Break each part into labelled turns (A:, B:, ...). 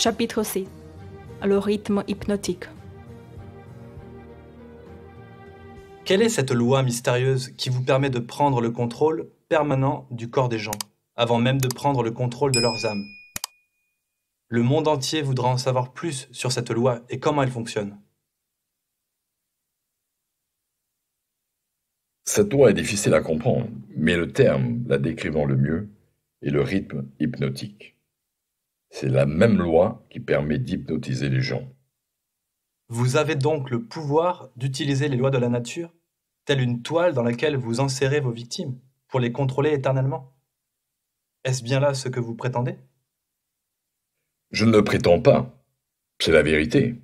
A: Chapitre 6. Le rythme hypnotique.
B: Quelle est cette loi mystérieuse qui vous permet de prendre le contrôle permanent du corps des gens, avant même de prendre le contrôle de leurs âmes? Le monde entier voudra en savoir plus sur cette loi et comment elle fonctionne.
C: Cette loi est difficile à comprendre, mais le terme la décrivant le mieux est le rythme hypnotique. C'est la même loi qui permet d'hypnotiser les gens.
B: Vous avez donc le pouvoir d'utiliser les lois de la nature, telle une toile dans laquelle vous enserrez vos victimes, pour les contrôler éternellement. Est-ce bien là ce que vous prétendez?
C: Je ne le prétends pas, c'est la vérité.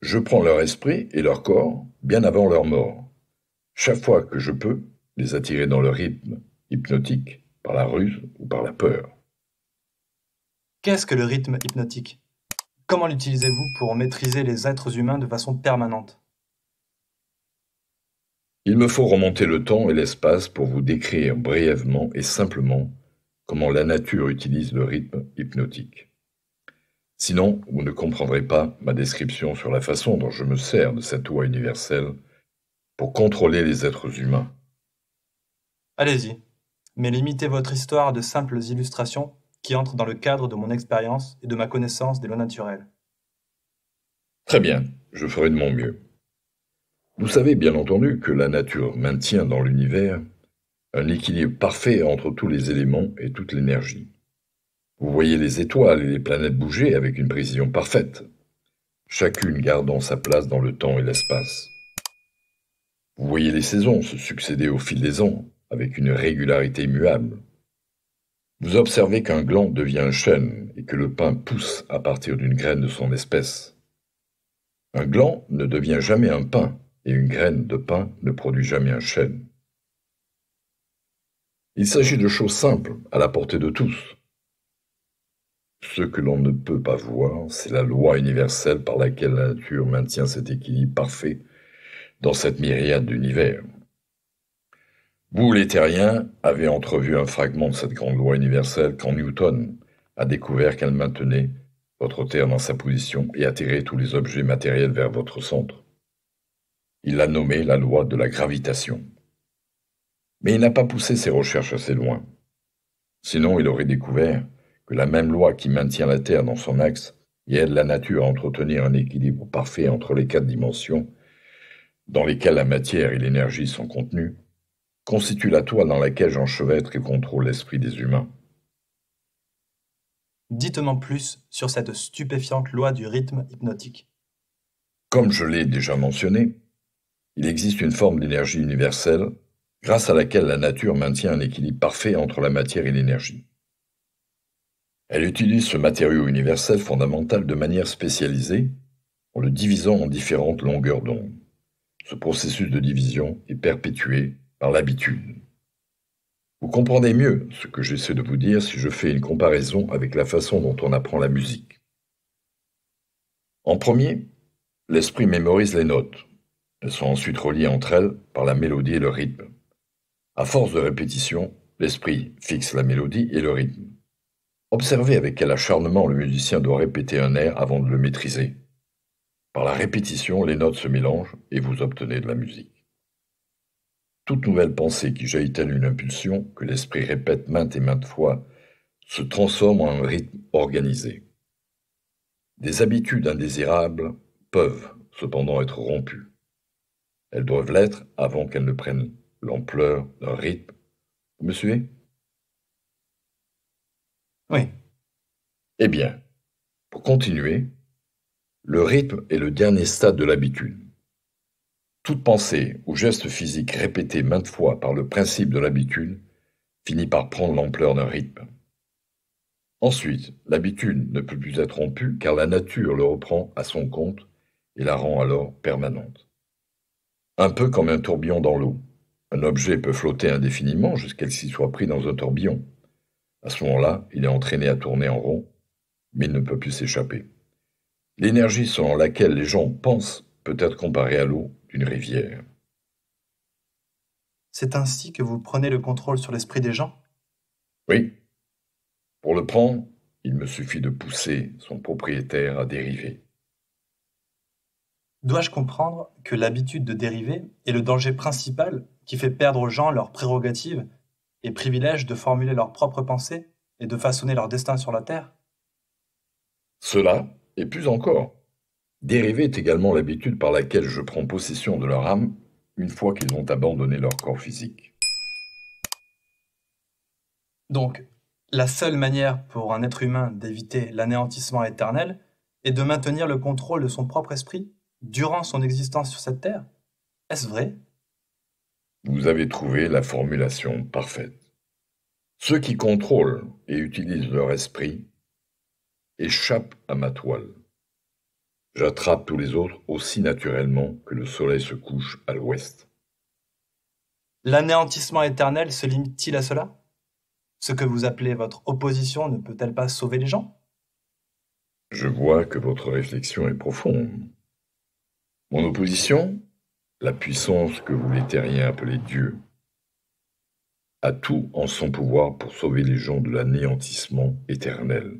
C: Je prends leur esprit et leur corps bien avant leur mort. Chaque fois que je peux, les attirer dans le rythme hypnotique, par la ruse ou par la peur.
B: Qu'est-ce que le rythme hypnotique? Comment l'utilisez-vous pour maîtriser les êtres humains de façon permanente?
C: Il me faut remonter le temps et l'espace pour vous décrire brièvement et simplement comment la nature utilise le rythme hypnotique. Sinon, vous ne comprendrez pas ma description sur la façon dont je me sers de cette loi universelle pour contrôler les êtres humains.
B: Allez-y, mais limitez votre histoire à de simples illustrations qui entrent dans le cadre de mon expérience et de ma connaissance des lois naturelles.
C: Très bien, je ferai de mon mieux. Vous savez bien entendu que la nature maintient dans l'univers un équilibre parfait entre tous les éléments et toute l'énergie. Vous voyez les étoiles et les planètes bouger avec une précision parfaite, chacune gardant sa place dans le temps et l'espace. Vous voyez les saisons se succéder au fil des ans avec une régularité immuable. Vous observez qu'un gland devient un chêne et que le pin pousse à partir d'une graine de son espèce. Un gland ne devient jamais un pin et une graine de pin ne produit jamais un chêne. Il s'agit de choses simples, à la portée de tous. Ce que l'on ne peut pas voir, c'est la loi universelle par laquelle la nature maintient cet équilibre parfait dans cette myriade d'univers. Vous, les terriens, avez entrevu un fragment de cette grande loi universelle quand Newton a découvert qu'elle maintenait votre Terre dans sa position et attirait tous les objets matériels vers votre centre. Il l'a nommée la loi de la gravitation. Mais il n'a pas poussé ses recherches assez loin. Sinon, il aurait découvert que la même loi qui maintient la Terre dans son axe et aide la nature à entretenir un équilibre parfait entre les 4 dimensions dans lesquelles la matière et l'énergie sont contenues, constitue la toile dans laquelle j'enchevêtre et contrôle l'esprit des humains.
B: Dites-moi plus sur cette stupéfiante loi du rythme hypnotique.
C: Comme je l'ai déjà mentionné, il existe une forme d'énergie universelle grâce à laquelle la nature maintient un équilibre parfait entre la matière et l'énergie. Elle utilise ce matériau universel fondamental de manière spécialisée en le divisant en différentes longueurs d'onde. Ce processus de division est perpétué par l'habitude. Vous comprendrez mieux ce que j'essaie de vous dire si je fais une comparaison avec la façon dont on apprend la musique. En premier, l'esprit mémorise les notes. Elles sont ensuite reliées entre elles par la mélodie et le rythme. À force de répétition, l'esprit fixe la mélodie et le rythme. Observez avec quel acharnement le musicien doit répéter un air avant de le maîtriser. Par la répétition, les notes se mélangent et vous obtenez de la musique. Toute nouvelle pensée qui jaillit telle une impulsion que l'esprit répète maintes et maintes fois se transforme en un rythme organisé. Des habitudes indésirables peuvent cependant être rompues. Elles doivent l'être avant qu'elles ne prennent l'ampleur d'un rythme. Vous me suivez?
B: Oui,
C: Eh bien, pour continuer, le rythme est le dernier stade de l'habitude. Toute pensée ou geste physique répété maintes fois par le principe de l'habitude finit par prendre l'ampleur d'un rythme. Ensuite, l'habitude ne peut plus être rompue car la nature le reprend à son compte et la rend alors permanente. Un peu comme un tourbillon dans l'eau. Un objet peut flotter indéfiniment jusqu'à ce qu'il soit pris dans un tourbillon. À ce moment-là, il est entraîné à tourner en rond, mais il ne peut plus s'échapper. L'énergie selon laquelle les gens pensent peut être comparée à l'eau d'une rivière.
B: c'est ainsi que vous prenez le contrôle sur l'esprit des gens?
C: Oui, pour le prendre, il me suffit de pousser son propriétaire à dériver.
B: Dois-je comprendre que l'habitude de dériver est le danger principal qui fait perdre aux gens leurs prérogatives et privilèges de formuler leurs propres pensées et de façonner leur destin sur la Terre?
C: Cela, et plus encore, dériver est également l'habitude par laquelle je prends possession de leur âme une fois qu'ils ont abandonné leur corps physique.
B: Donc, la seule manière pour un être humain d'éviter l'anéantissement éternel est de maintenir le contrôle de son propre esprit durant son existence sur cette terre? Est-ce vrai?
C: Vous avez trouvé la formulation parfaite. Ceux qui contrôlent et utilisent leur esprit échappent à ma toile. J'attrape tous les autres aussi naturellement que le soleil se couche à l'ouest.
B: L'anéantissement éternel se limite-t-il à cela? Ce que vous appelez votre opposition ne peut-elle pas sauver les gens?
C: Je vois que votre réflexion est profonde. Mon opposition, la puissance que vous les terriens appelez Dieu, a tout en son pouvoir pour sauver les gens de l'anéantissement éternel.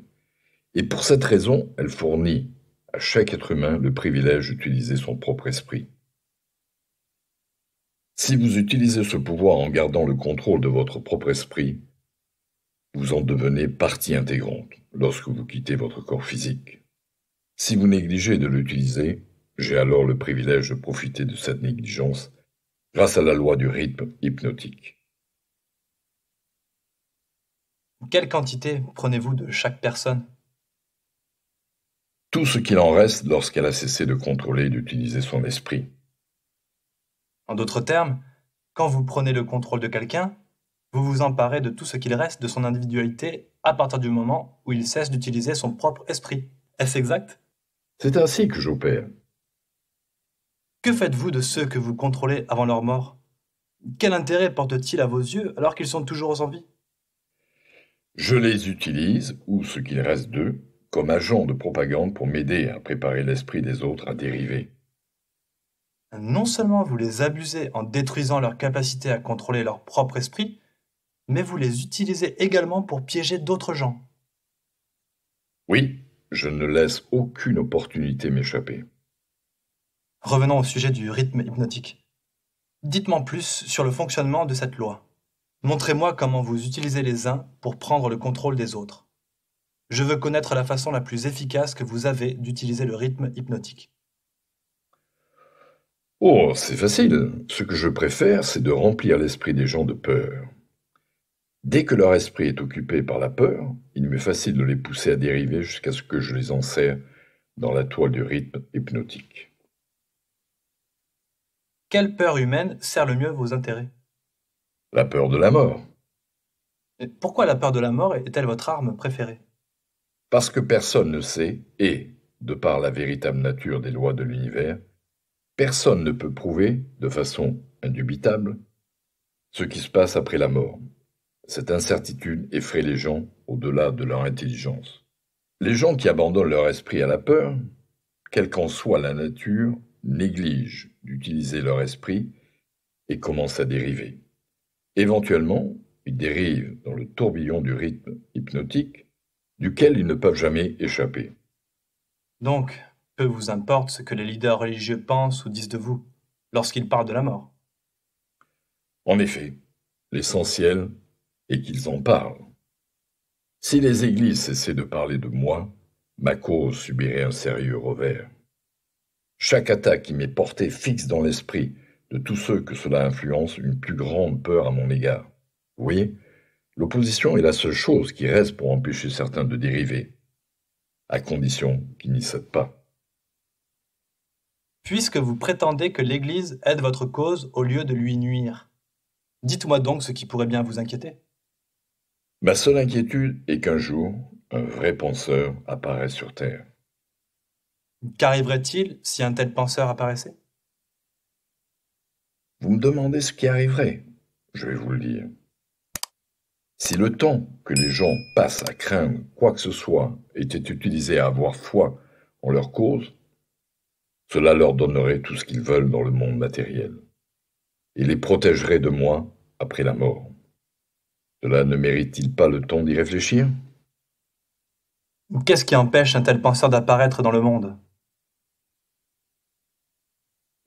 C: Et pour cette raison, elle fournit à chaque être humain le privilège d'utiliser son propre esprit. Si vous utilisez ce pouvoir en gardant le contrôle de votre propre esprit, vous en devenez partie intégrante lorsque vous quittez votre corps physique. Si vous négligez de l'utiliser, j'ai alors le privilège de profiter de cette négligence grâce à la loi du rythme hypnotique.
B: Quelle quantité prenez-vous de chaque personne?
C: Tout ce qu'il en reste lorsqu'elle a cessé de contrôler et d'utiliser son esprit.
B: En d'autres termes, quand vous prenez le contrôle de quelqu'un, vous vous emparez de tout ce qu'il reste de son individualité à partir du moment où il cesse d'utiliser son propre esprit. Est-ce exact?
C: C'est ainsi que j'opère.
B: Que faites-vous de ceux que vous contrôlez avant leur mort? Quel intérêt portent-ils à vos yeux alors qu'ils sont toujours en vie?
C: Je les utilise, ou ce qu'il reste d'eux, comme agents de propagande pour m'aider à préparer l'esprit des autres à dériver.
B: Non seulement vous les abusez en détruisant leur capacité à contrôler leur propre esprit, mais vous les utilisez également pour piéger d'autres gens.
C: Oui, je ne laisse aucune opportunité m'échapper.
B: Revenons au sujet du rythme hypnotique. Dites-moi plus sur le fonctionnement de cette loi. Montrez-moi comment vous utilisez les uns pour prendre le contrôle des autres. Je veux connaître la façon la plus efficace que vous avez d'utiliser le rythme hypnotique.
C: Oh, c'est facile. Ce que je préfère, c'est de remplir l'esprit des gens de peur. Dès que leur esprit est occupé par la peur, il m'est facile de les pousser à dériver jusqu'à ce que je les enserre dans la toile du rythme hypnotique.
B: Quelle peur humaine sert le mieux vos intérêts?
C: La peur de la mort.
B: Et pourquoi la peur de la mort est-elle votre arme préférée?
C: Parce que personne ne sait, et, de par la véritable nature des lois de l'univers, personne ne peut prouver, de façon indubitable, ce qui se passe après la mort. Cette incertitude effraie les gens au-delà de leur intelligence. Les gens qui abandonnent leur esprit à la peur, quelle qu'en soit la nature, négligent d'utiliser leur esprit et commencent à dériver. Éventuellement, ils dérivent dans le tourbillon du rythme hypnotique, duquel ils ne peuvent jamais échapper.
B: Donc, peu vous importe ce que les leaders religieux pensent ou disent de vous lorsqu'ils parlent de la mort.
C: En effet, l'essentiel est qu'ils en parlent. Si les églises cessaient de parler de moi, ma cause subirait un sérieux revers. Chaque attaque qui m'est portée fixe dans l'esprit de tous ceux que cela influence une plus grande peur à mon égard. Vous voyez, l'opposition est la seule chose qui reste pour empêcher certains de dériver, à condition qu'ils n'y cèdent pas.
B: Puisque vous prétendez que l'Église aide votre cause au lieu de lui nuire, dites-moi donc ce qui pourrait bien vous inquiéter.
C: Ma seule inquiétude est qu'un jour, un vrai penseur apparaisse sur Terre.
B: Qu'arriverait-il si un tel penseur apparaissait?
C: Vous me demandez ce qui arriverait, je vais vous le dire. Si le temps que les gens passent à craindre quoi que ce soit était utilisé à avoir foi en leur cause, cela leur donnerait tout ce qu'ils veulent dans le monde matériel et les protégerait de moi après la mort. Cela ne mérite-t-il pas le temps d'y réfléchir?
B: Qu'est-ce qui empêche un tel penseur d'apparaître dans le monde?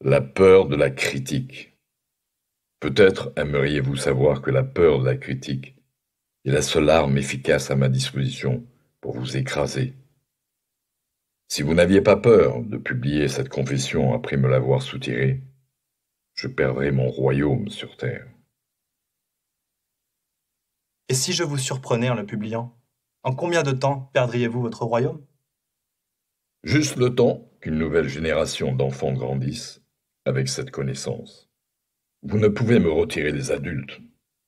C: La peur de la critique. Peut-être aimeriez-vous savoir que la peur de la critique est la seule arme efficace à ma disposition pour vous écraser. Si vous n'aviez pas peur de publier cette confession après me l'avoir soutirée, je perdrais mon royaume sur terre.
B: Et si je vous surprenais en le publiant, en combien de temps perdriez-vous votre royaume?
C: Juste le temps qu'une nouvelle génération d'enfants grandisse avec cette connaissance. Vous ne pouvez me retirer les adultes.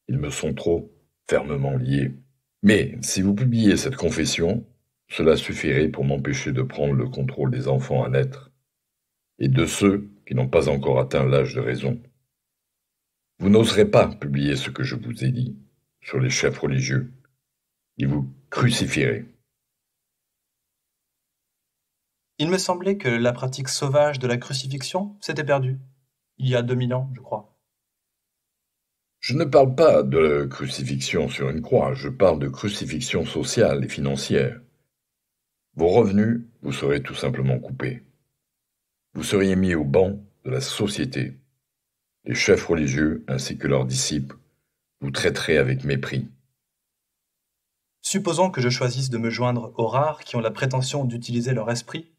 C: Ils me sont trop fermement liés. Mais si vous publiez cette confession, cela suffirait pour m'empêcher de prendre le contrôle des enfants à naître et de ceux qui n'ont pas encore atteint l'âge de raison. Vous n'oserez pas publier ce que je vous ai dit sur les chefs religieux. Ils vous crucifieraient.
B: Il me semblait que la pratique sauvage de la crucifixion s'était perdue, il y a 2000 ans, je crois.
C: Je ne parle pas de crucifixion sur une croix, je parle de crucifixion sociale et financière. Vos revenus vous seraient tout simplement coupés. Vous seriez mis au banc de la société. Les chefs religieux ainsi que leurs disciples vous traiteraient avec mépris.
B: Supposons que je choisisse de me joindre aux rares qui ont la prétention d'utiliser leur esprit,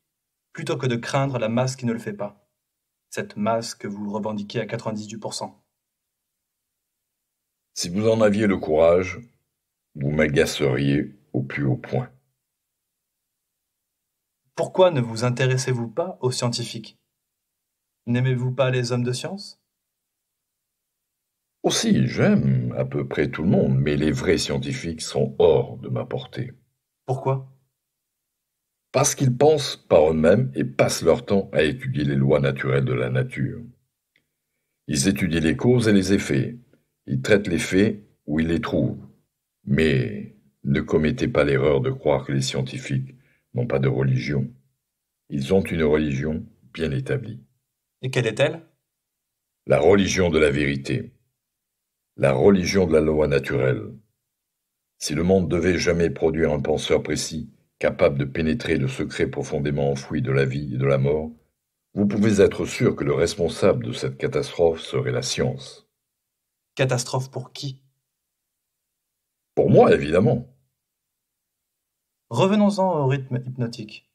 B: plutôt que de craindre la masse qui ne le fait pas. Cette masse que vous revendiquez à 98%.
C: Si vous en aviez le courage, vous m'agaceriez au plus haut point.
B: Pourquoi ne vous intéressez-vous pas aux scientifiques? N'aimez-vous pas les hommes de science?
C: Aussi, j'aime à peu près tout le monde, mais les vrais scientifiques sont hors de ma portée.
B: Pourquoi?
C: Parce qu'ils pensent par eux-mêmes et passent leur temps à étudier les lois naturelles de la nature. Ils étudient les causes et les effets. Ils traitent les faits où ils les trouvent. Mais ne commettez pas l'erreur de croire que les scientifiques n'ont pas de religion. Ils ont une religion bien établie.
B: Et quelle est-elle?
C: La religion de la vérité. La religion de la loi naturelle. Si le monde devait jamais produire un penseur précis, capable de pénétrer le secret profondément enfoui de la vie et de la mort, vous pouvez être sûr que le responsable de cette catastrophe serait la science.
B: Catastrophe pour qui?
C: Pour moi, évidemment.
B: Revenons-en au rythme hypnotique.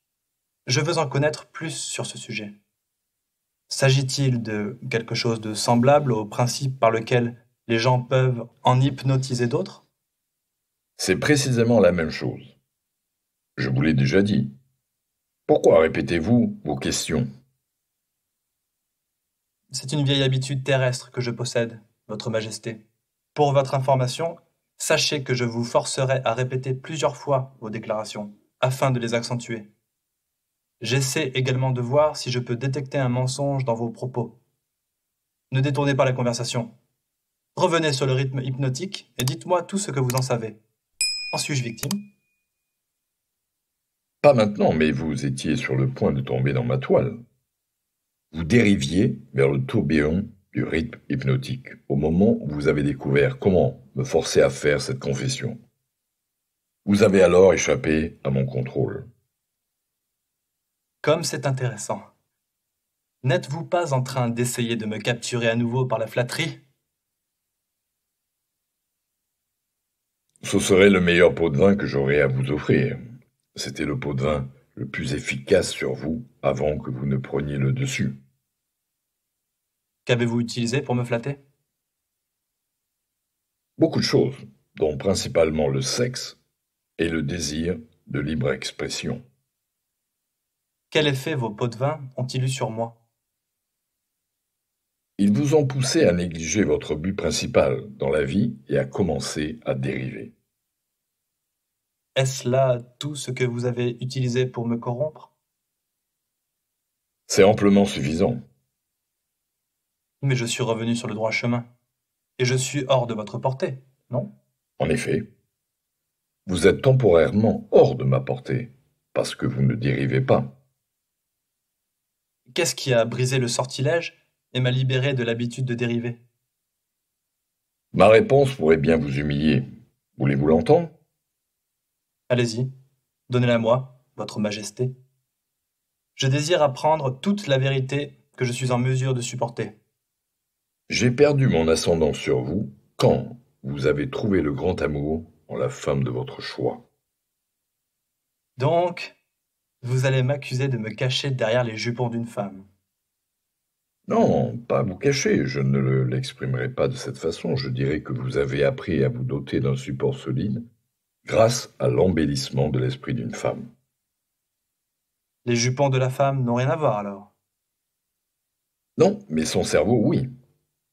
B: Je veux en connaître plus sur ce sujet. S'agit-il de quelque chose de semblable au principe par lequel les gens peuvent en hypnotiser d'autres?
C: C'est précisément la même chose. Je vous l'ai déjà dit. Pourquoi répétez-vous vos questions?
B: C'est une vieille habitude terrestre que je possède, Votre Majesté. Pour votre information, sachez que je vous forcerai à répéter plusieurs fois vos déclarations, afin de les accentuer. J'essaie également de voir si je peux détecter un mensonge dans vos propos. Ne détournez pas la conversation. Revenez sur le rythme hypnotique et dites-moi tout ce que vous en savez. En suis-je victime?
C: Pas maintenant, mais vous étiez sur le point de tomber dans ma toile. Vous dériviez vers le tourbillon du rythme hypnotique, au moment où vous avez découvert comment me forcer à faire cette confession. Vous avez alors échappé à mon contrôle.
B: Comme c'est intéressant. N'êtes-vous pas en train d'essayer de me capturer à nouveau par la flatterie?
C: Ce serait le meilleur pot de vin que j'aurais à vous offrir. C'était le pot de vin le plus efficace sur vous avant que vous ne preniez le dessus.
B: Qu'avez-vous utilisé pour me flatter?
C: Beaucoup de choses, dont principalement le sexe et le désir de libre expression.
B: Quel effet vos pots de vin ont-ils eu sur moi?
C: Ils vous ont poussé à négliger votre but principal dans la vie et à commencer à dériver.
B: Est-ce là tout ce que vous avez utilisé pour me corrompre?
C: C'est amplement suffisant.
B: Mais je suis revenu sur le droit chemin. Et je suis hors de votre portée, non?
C: En effet, vous êtes temporairement hors de ma portée, parce que vous ne dérivez pas.
B: Qu'est-ce qui a brisé le sortilège et m'a libéré de l'habitude de dériver?
C: Ma réponse pourrait bien vous humilier. Voulez-vous l'entendre?
B: Allez-y. Donnez-la-moi, votre majesté. Je désire apprendre toute la vérité que je suis en mesure de supporter.
C: J'ai perdu mon ascendant sur vous quand vous avez trouvé le grand amour en la femme de votre choix.
B: Donc, vous allez m'accuser de me cacher derrière les jupons d'une femme.
C: Non, pas vous cacher, je ne l'exprimerai pas de cette façon, je dirais que vous avez appris à vous doter d'un support solide grâce à l'embellissement de l'esprit d'une femme.
B: Les jupons de la femme n'ont rien à voir alors.
C: Non, mais son cerveau, oui.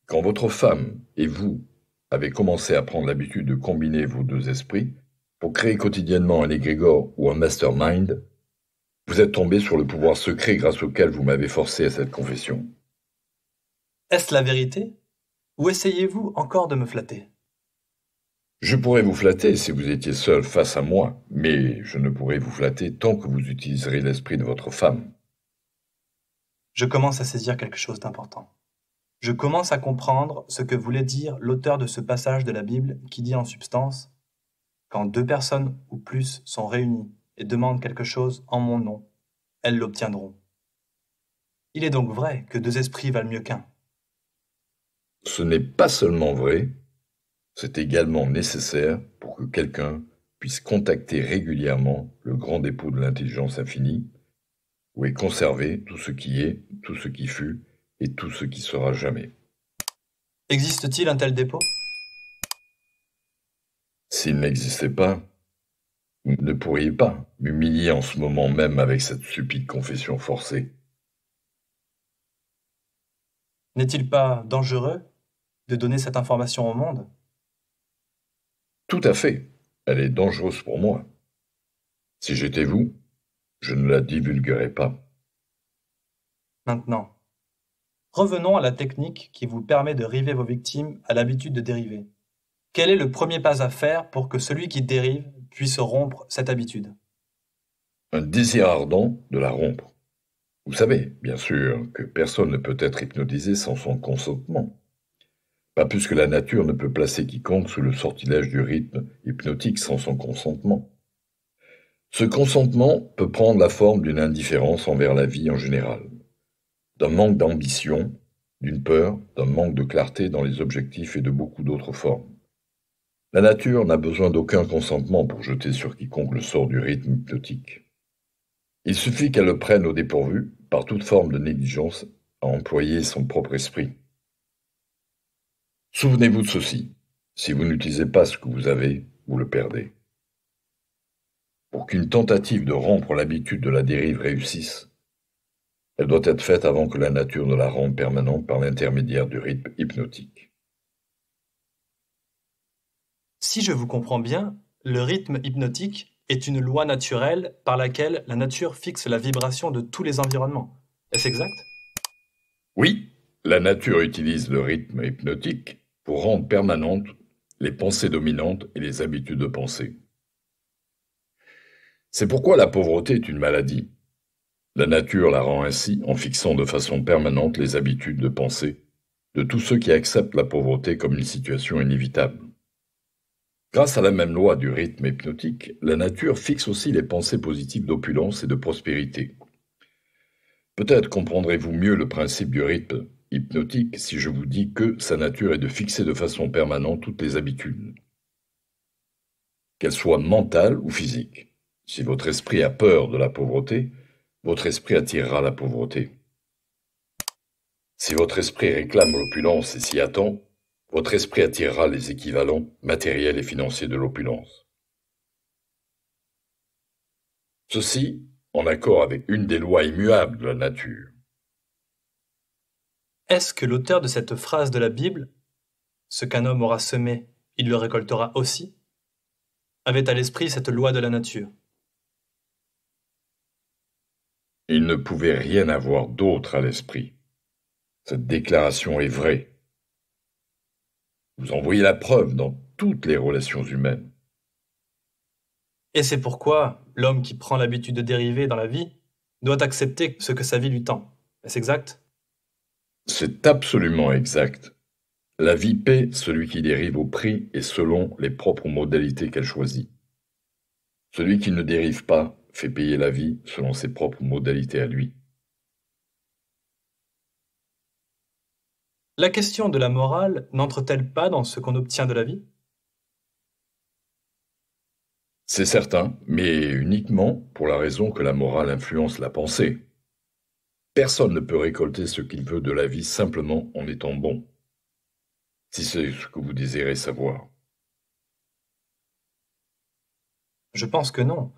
C: Quand votre femme et vous avez commencé à prendre l'habitude de combiner vos deux esprits pour créer quotidiennement un égrégore ou un mastermind, vous êtes tombé sur le pouvoir secret grâce auquel vous m'avez forcé à cette confession.
B: Est-ce la vérité? Ou essayez-vous encore de me flatter?
C: Je pourrais vous flatter si vous étiez seul face à moi, mais je ne pourrais vous flatter tant que vous utiliserez l'esprit de votre femme.
B: Je commence à saisir quelque chose d'important. Je commence à comprendre ce que voulait dire l'auteur de ce passage de la Bible qui dit en substance « Quand deux personnes ou plus sont réunies et demandent quelque chose en mon nom, elles l'obtiendront. » Il est donc vrai que deux esprits valent mieux qu'un.
C: Ce n'est pas seulement vrai, c'est également nécessaire pour que quelqu'un puisse contacter régulièrement le grand dépôt de l'intelligence infinie, où est conservé tout ce qui est, tout ce qui fut et tout ce qui sera jamais.
B: Existe-t-il un tel dépôt?
C: S'il n'existait pas, vous ne pourriez pas m'humilier en ce moment même avec cette stupide confession forcée.
B: N'est-il pas dangereux de donner cette information au monde?
C: Tout à fait, elle est dangereuse pour moi. Si j'étais vous, je ne la divulguerais pas.
B: Maintenant, revenons à la technique qui vous permet de river vos victimes à l'habitude de dériver. Quel est le premier pas à faire pour que celui qui dérive puisse rompre cette habitude?
C: Un désir ardent de la rompre. Vous savez, bien sûr, que personne ne peut être hypnotisé sans son consentement. Pas plus que la nature ne peut placer quiconque sous le sortilège du rythme hypnotique sans son consentement. Ce consentement peut prendre la forme d'une indifférence envers la vie en général, d'un manque d'ambition, d'une peur, d'un manque de clarté dans les objectifs et de beaucoup d'autres formes. La nature n'a besoin d'aucun consentement pour jeter sur quiconque le sort du rythme hypnotique. Il suffit qu'elle le prenne au dépourvu, par toute forme de négligence, à employer son propre esprit. Souvenez-vous de ceci, si vous n'utilisez pas ce que vous avez, vous le perdez. Pour qu'une tentative de rompre l'habitude de la dérive réussisse, elle doit être faite avant que la nature ne la rende permanente par l'intermédiaire du rythme hypnotique.
B: Si je vous comprends bien, le rythme hypnotique est une loi naturelle par laquelle la nature fixe la vibration de tous les environnements. Est-ce exact?
C: Oui, la nature utilise le rythme hypnotique pour rendre permanentes les pensées dominantes et les habitudes de pensée. C'est pourquoi la pauvreté est une maladie. La nature la rend ainsi en fixant de façon permanente les habitudes de pensée de tous ceux qui acceptent la pauvreté comme une situation inévitable. Grâce à la même loi du rythme hypnotique, la nature fixe aussi les pensées positives d'opulence et de prospérité. Peut-être comprendrez-vous mieux le principe du rythme hypnotique si je vous dis que sa nature est de fixer de façon permanente toutes les habitudes, qu'elles soient mentales ou physiques. Si votre esprit a peur de la pauvreté, votre esprit attirera la pauvreté. Si votre esprit réclame l'opulence et s'y attend, votre esprit attirera les équivalents matériels et financiers de l'opulence. Ceci en accord avec une des lois immuables de la nature.
B: Est-ce que l'auteur de cette phrase de la Bible, ce qu'un homme aura semé, il le récoltera aussi, avait à l'esprit cette loi de la nature?
C: Il ne pouvait rien avoir d'autre à l'esprit. Cette déclaration est vraie. Vous en voyez la preuve dans toutes les relations humaines.
B: Et c'est pourquoi l'homme qui prend l'habitude de dériver dans la vie doit accepter ce que sa vie lui tend. Est-ce exact?
C: C'est absolument exact. La vie paie celui qui dérive au prix et selon les propres modalités qu'elle choisit. Celui qui ne dérive pas fait payer la vie selon ses propres modalités à lui.
B: La question de la morale n'entre-t-elle pas dans ce qu'on obtient de la vie?
C: C'est certain, mais uniquement pour la raison que la morale influence la pensée. Personne ne peut récolter ce qu'il veut de la vie simplement en étant bon, si c'est ce que vous désirez savoir.
B: Je pense que non.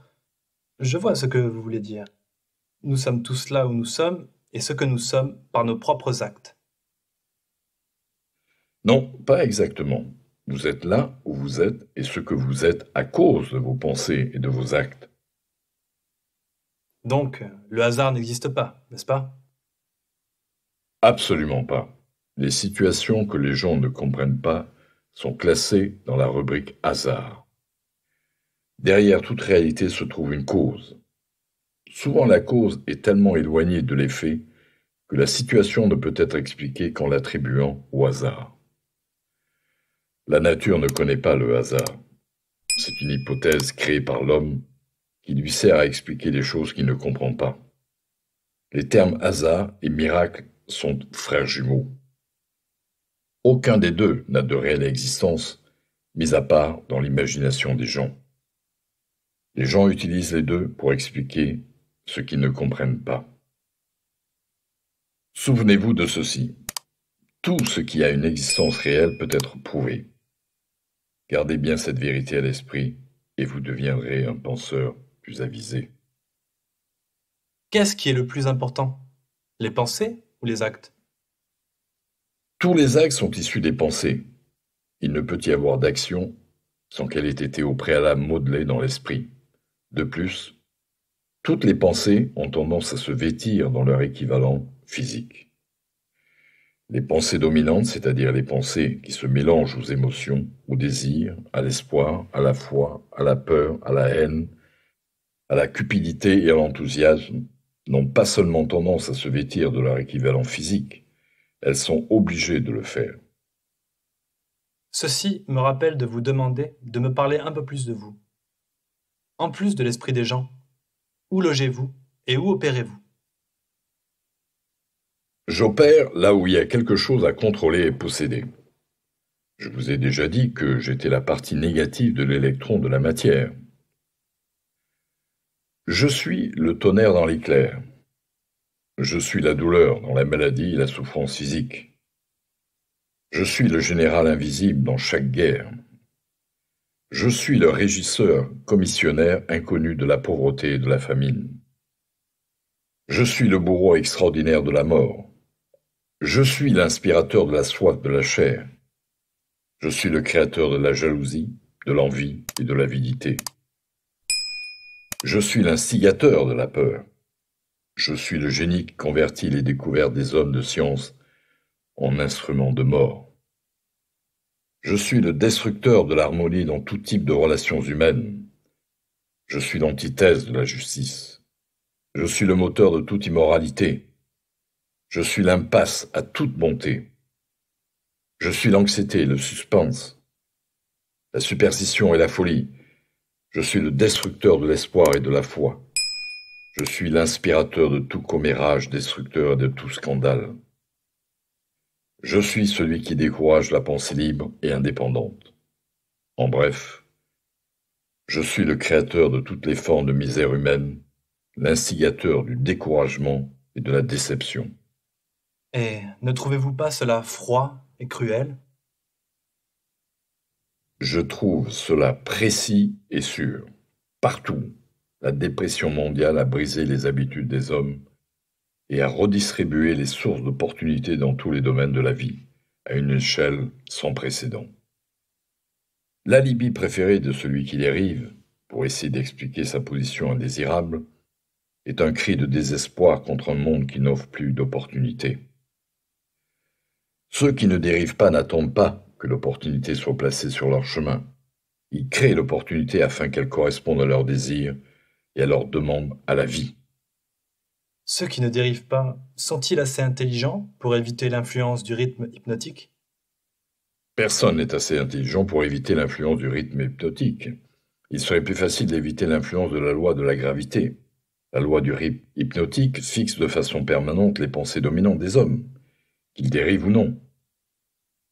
B: Je vois ce que vous voulez dire. Nous sommes tous là où nous sommes, et ce que nous sommes par nos propres actes.
C: Non, pas exactement. Vous êtes là où vous êtes et ce que vous êtes à cause de vos pensées et de vos actes.
B: Donc, le hasard n'existe pas, n'est-ce pas?
C: Absolument pas. Les situations que les gens ne comprennent pas sont classées dans la rubrique hasard. Derrière toute réalité se trouve une cause. Souvent la cause est tellement éloignée de l'effet que la situation ne peut être expliquée qu'en l'attribuant au hasard. La nature ne connaît pas le hasard. C'est une hypothèse créée par l'homme qui lui sert à expliquer les choses qu'il ne comprend pas. Les termes hasard et miracle sont frères jumeaux. Aucun des deux n'a de réelle existence, mis à part dans l'imagination des gens. Les gens utilisent les deux pour expliquer ce qu'ils ne comprennent pas. Souvenez-vous de ceci. Tout ce qui a une existence réelle peut être prouvé. Gardez bien cette vérité à l'esprit et vous deviendrez un penseur plus avisé.
B: Qu'est-ce qui est le plus important? Les pensées ou les actes?
C: Tous les actes sont issus des pensées. Il ne peut y avoir d'action sans qu'elle ait été au préalable modelée dans l'esprit. De plus, toutes les pensées ont tendance à se vêtir dans leur équivalent physique. Les pensées dominantes, c'est-à-dire les pensées qui se mélangent aux émotions, au désir, à l'espoir, à la foi, à la peur, à la haine, à la cupidité et à l'enthousiasme, n'ont pas seulement tendance à se vêtir de leur équivalent physique, elles sont obligées de le faire.
B: Ceci me rappelle de vous demander de me parler un peu plus de vous. En plus de l'esprit des gens, où logez-vous et où opérez-vous?
C: J'opère là où il y a quelque chose à contrôler et posséder. Je vous ai déjà dit que j'étais la partie négative de l'électron de la matière. Je suis le tonnerre dans l'éclair. Je suis la douleur dans la maladie et la souffrance physique. Je suis le général invisible dans chaque guerre. Je suis le régisseur commissionnaire inconnu de la pauvreté et de la famine. Je suis le bourreau extraordinaire de la mort. Je suis l'inspirateur de la soif de la chair. Je suis le créateur de la jalousie, de l'envie et de l'avidité. Je suis l'instigateur de la peur. Je suis le génie qui convertit les découvertes des hommes de science en instruments de mort. Je suis le destructeur de l'harmonie dans tout type de relations humaines. Je suis l'antithèse de la justice. Je suis le moteur de toute immoralité. Je suis l'impasse à toute bonté. Je suis l'anxiété, le suspense, la superstition et la folie. Je suis le destructeur de l'espoir et de la foi. Je suis l'inspirateur de tout commérage destructeur et de tout scandale. Je suis celui qui décourage la pensée libre et indépendante. En bref, je suis le créateur de toutes les formes de misère humaine, l'instigateur du découragement et de la déception.
B: Et ne trouvez-vous pas cela froid et cruel?
C: Je trouve cela précis et sûr. Partout, la dépression mondiale a brisé les habitudes des hommes et a redistribué les sources d'opportunités dans tous les domaines de la vie, à une échelle sans précédent. L'alibi préféré de celui qui dérive, pour essayer d'expliquer sa position indésirable, est un cri de désespoir contre un monde qui n'offre plus d'opportunités. Ceux qui ne dérivent pas n'attendent pas que l'opportunité soit placée sur leur chemin. Ils créent l'opportunité afin qu'elle corresponde à leurs désirs et à leurs demandes à la vie.
B: Ceux qui ne dérivent pas sont-ils assez intelligents pour éviter l'influence du rythme hypnotique?
C: Personne n'est assez intelligent pour éviter l'influence du rythme hypnotique. Il serait plus facile d'éviter l'influence de la loi de la gravité. La loi du rythme hypnotique fixe de façon permanente les pensées dominantes des hommes, qu'ils dérivent ou non.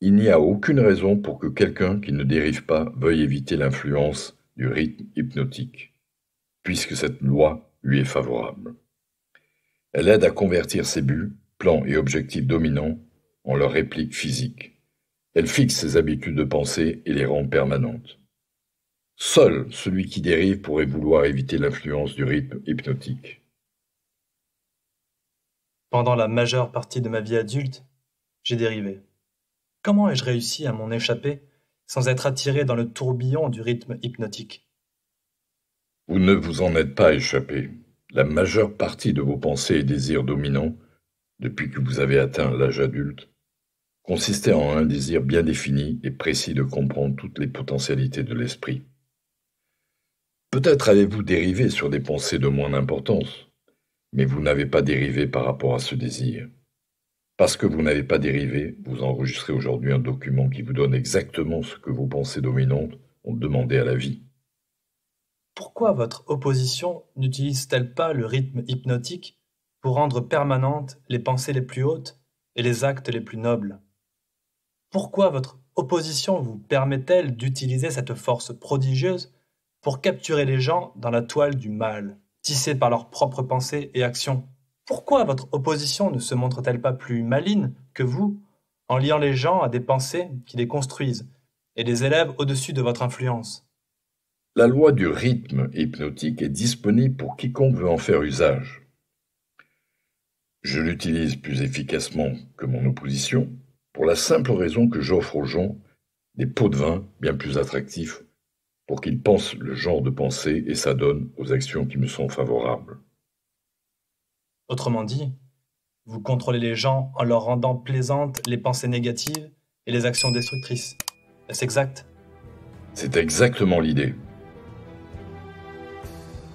C: Il n'y a aucune raison pour que quelqu'un qui ne dérive pas veuille éviter l'influence du rythme hypnotique, puisque cette loi lui est favorable. Elle aide à convertir ses buts, plans et objectifs dominants en leurs répliques physiques. Elle fixe ses habitudes de pensée et les rend permanentes. Seul celui qui dérive pourrait vouloir éviter l'influence du rythme hypnotique.
B: Pendant la majeure partie de ma vie adulte, j'ai dérivé. Comment ai-je réussi à m'en échapper sans être attiré dans le tourbillon du rythme hypnotique?
C: Vous ne vous en êtes pas échappé. La majeure partie de vos pensées et désirs dominants, depuis que vous avez atteint l'âge adulte, consistait en un désir bien défini et précis de comprendre toutes les potentialités de l'esprit. Peut-être avez-vous dérivé sur des pensées de moindre importance, mais vous n'avez pas dérivé par rapport à ce désir. Parce que vous n'avez pas dérivé, vous enregistrez aujourd'hui un document qui vous donne exactement ce que vos pensées dominantes ont demandé à la vie.
B: Pourquoi votre opposition n'utilise-t-elle pas le rythme hypnotique pour rendre permanentes les pensées les plus hautes et les actes les plus nobles? Pourquoi votre opposition vous permet-elle d'utiliser cette force prodigieuse pour capturer les gens dans la toile du mal, tissée par leurs propres pensées et actions? Pourquoi votre opposition ne se montre-t-elle pas plus maligne que vous, en liant les gens à des pensées qui les construisent et les élèvent au-dessus de votre influence?
C: La loi du rythme hypnotique est disponible pour quiconque veut en faire usage. Je l'utilise plus efficacement que mon opposition, pour la simple raison que j'offre aux gens des pots de vin bien plus attractifs pour qu'ils pensent le genre de pensée et s'adonnent aux actions qui me sont favorables.
B: Autrement dit, vous contrôlez les gens en leur rendant plaisantes les pensées négatives et les actions destructrices. Est-ce exact?
C: C'est exactement l'idée.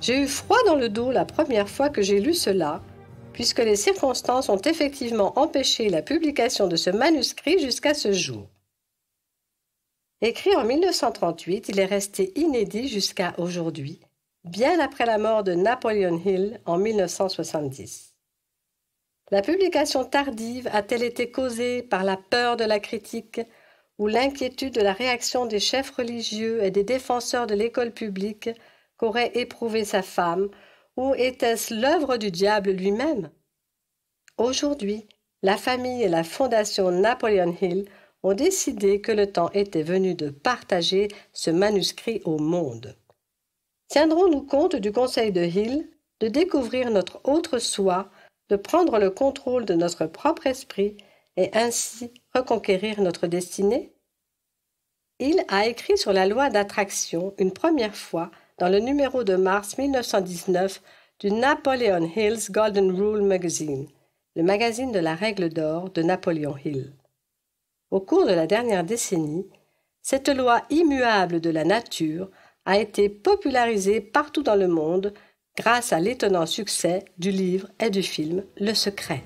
D: J'ai eu froid dans le dos la première fois que j'ai lu cela, puisque les circonstances ont effectivement empêché la publication de ce manuscrit jusqu'à ce jour. Écrit en 1938, il est resté inédit jusqu'à aujourd'hui, bien après la mort de Napoleon Hill en 1970. La publication tardive a-t-elle été causée par la peur de la critique ou l'inquiétude de la réaction des chefs religieux et des défenseurs de l'école publique qu'aurait éprouvé sa femme, ou était-ce l'œuvre du diable lui-même? Aujourd'hui, la famille et la fondation Napoleon Hill ont décidé que le temps était venu de partager ce manuscrit au monde. Tiendrons-nous compte du conseil de Hill de découvrir notre autre soi, de prendre le contrôle de notre propre esprit et ainsi reconquérir notre destinée? Hill a écrit sur la loi d'attraction une première fois dans le numéro de mars 1919 du Napoleon Hill's Golden Rule Magazine, le magazine de la règle d'or de Napoleon Hill. Au cours de la dernière décennie, cette loi immuable de la nature a été popularisée partout dans le monde grâce à l'étonnant succès du livre et du film Le Secret.